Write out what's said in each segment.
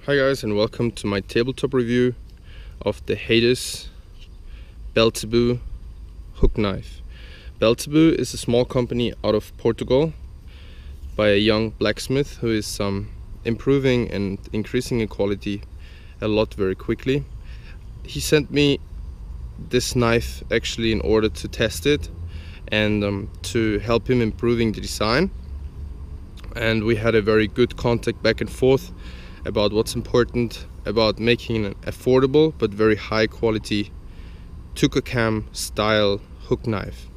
Hi guys, and welcome to my tabletop review of the Hades Belzeboo hook knife. Belzeboo is a small company out of Portugal by a young blacksmith who is improving and increasing in quality a lot very quickly. He sent me this knife actually in order to test it and to help him improving the design, and we had a very good contact back and forth about what's important about making an affordable but very high quality Twca style hook knife.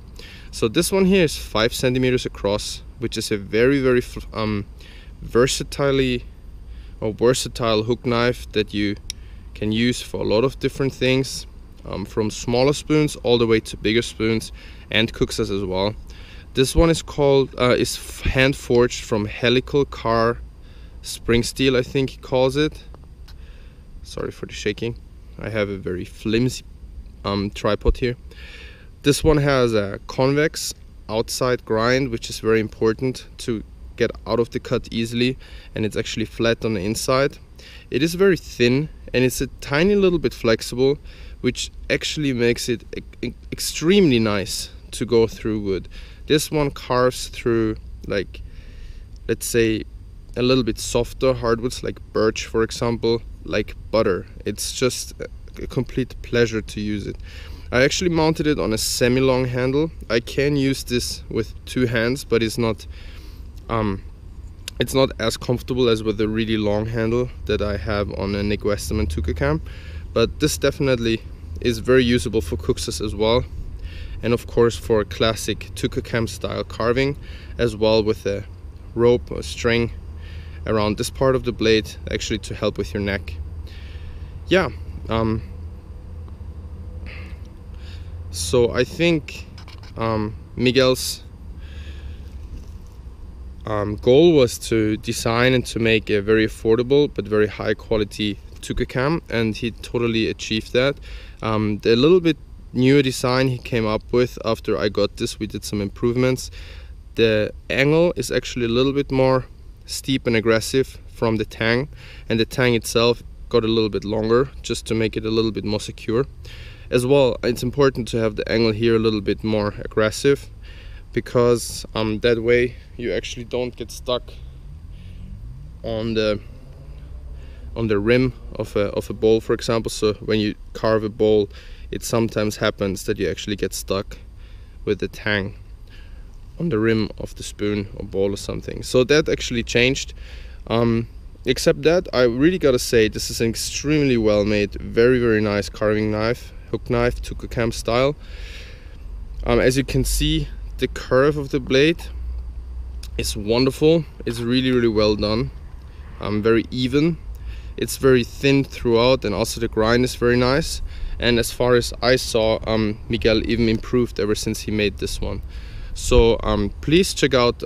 So this one here is 5 centimeters across, which is a very versatile hook knife that you can use for a lot of different things, from smaller spoons all the way to bigger spoons and Kuksas as well. This one is called is hand forged from helical car spring steel, I think he calls it. Sorry for the shaking. I have a very flimsy tripod here. This one has a convex outside grind, which is very important to get out of the cut easily, and it's actually flat on the inside. It is very thin and it's a tiny little bit flexible, which actually makes it extremely nice to go through wood. This one carves through, like, let's say a little bit softer hardwoods like birch, for example, like butter. It's just a complete pleasure to use it. I actually mounted it on a semi-long handle. I can use this with 2 hands, but it's not as comfortable as with the really long handle that I have on a Nick Westerman Twca. But this definitely is very usable for Kuksas as well, and of course for classic Twca style carving as well, with a rope or string around this part of the blade actually to help with your neck. Yeah, so I think Miguel's goal was to design and to make a very affordable but very high quality Twca, and he totally achieved that. The little bit newer design he came up with after I got this, we did some improvements. The angle is actually a little bit more steep and aggressive from the tang, and the tang itself got a little bit longer just to make it a little bit more secure. As well, it's important to have the angle here a little bit more aggressive, because that way you actually don't get stuck on the rim of a bowl, for example. So when you carve a bowl, it sometimes happens that you actually get stuck with the tang on the rim of the spoon or bowl or something. So that actually changed. Except that, I really gotta say, this is an extremely well made, very nice carving knife, hook knife, Twca style. As you can see, the curve of the blade is wonderful. It's really well done, very even. It's very thin throughout, and also the grind is very nice. And as far as I saw, Miguel even improved ever since he made this one. So please check out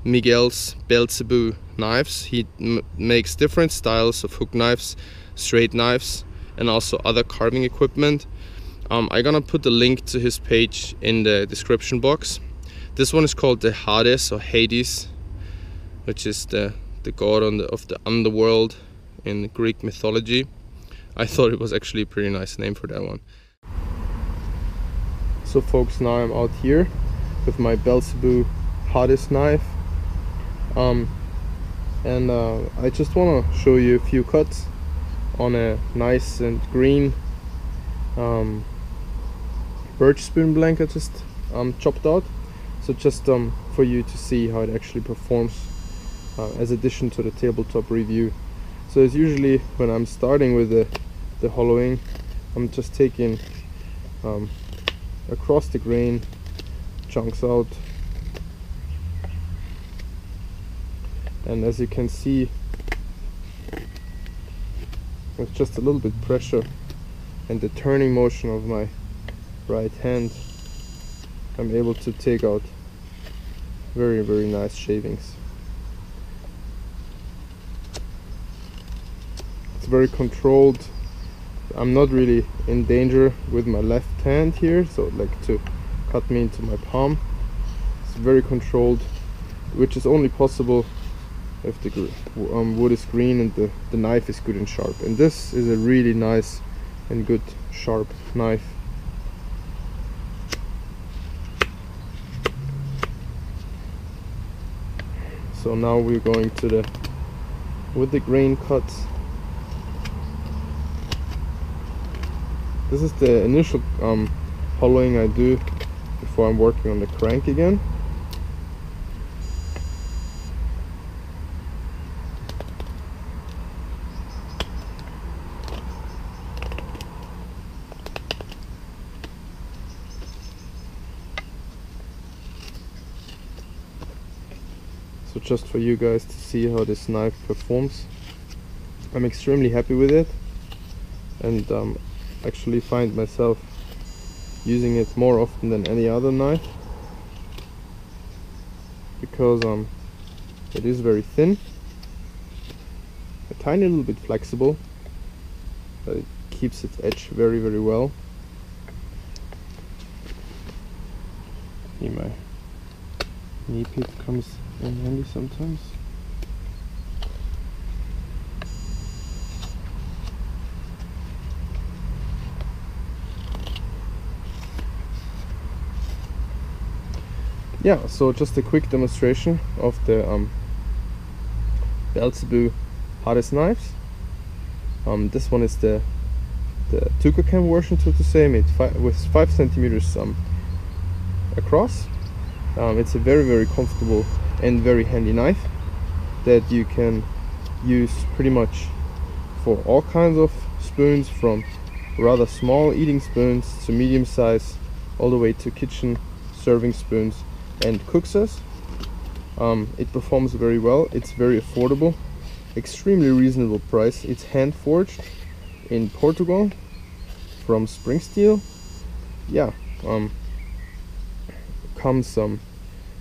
Miguel's Belzeboo knives. He makes different styles of hook knives, straight knives, and also other carving equipment. I'm gonna put the link to his page in the description box. This one is called the Hades, or Hades, which is the god of the underworld in Greek mythology. I thought it was actually a pretty nice name for that one. So folks, now I'm out here with my Belzeboo Hades knife, and I just want to show you a few cuts on a nice and green birch spoon blank I just chopped out. So just for you to see how it actually performs as addition to the tabletop review. So as usually when I'm starting with the hollowing, I'm just taking across the grain chunks out, and as you can see, with just a little bit pressure and the turning motion of my right hand, I'm able to take out very nice shavings. It's very controlled. I'm not really in danger with my left hand here, so like to cut me into my palm. It's very controlled, which is only possible if the wood is green and the knife is good and sharp. And this is a really nice and good sharp knife. So now we're going to with the grain cuts. This is the initial hollowing I do before I'm working on the crank again. So just for you guys to see how this knife performs. I'm extremely happy with it, and actually find myself using it more often than any other knife, because it is very thin, a tiny little bit flexible, but it keeps its edge very, very well. See, my knee pit comes in handy sometimes. Yeah, so just a quick demonstration of the Belzeboo hottest knives. This one is the Twca version, so to say, made with 5 centimeters across. It's a very, very comfortable and very handy knife that you can use pretty much for all kinds of spoons, from rather small eating spoons to medium size, all the way to kitchen serving spoons and Kuksas. It performs very well. It's very affordable, extremely reasonable price. It's hand forged in Portugal from spring steel. Yeah, comes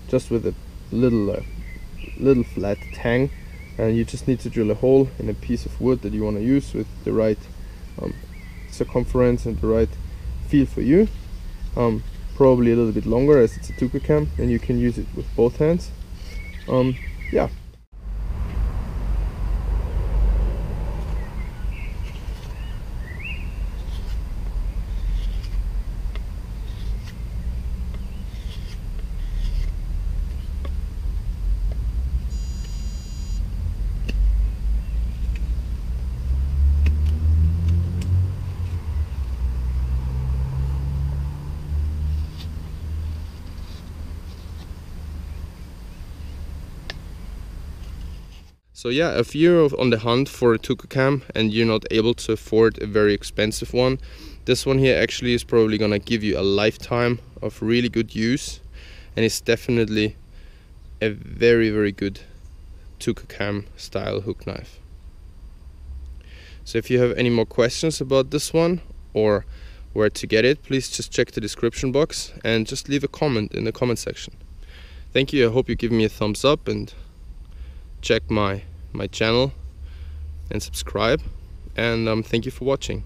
just with a little flat tang, and you just need to drill a hole in a piece of wood that you want to use with the right circumference and the right feel for you. Probably a little bit longer as it's a Twca, and you can use it with both hands. Yeah. So yeah, if you're on the hunt for a Twca and you're not able to afford a very expensive one, this one here actually is probably gonna give you a lifetime of really good use, and it's definitely a very, very good Twca style hook knife. So if you have any more questions about this one or where to get it, please just check the description box and just leave a comment in the comment section. Thank you. I hope you give me a thumbs up and check my channel and subscribe, and thank you for watching.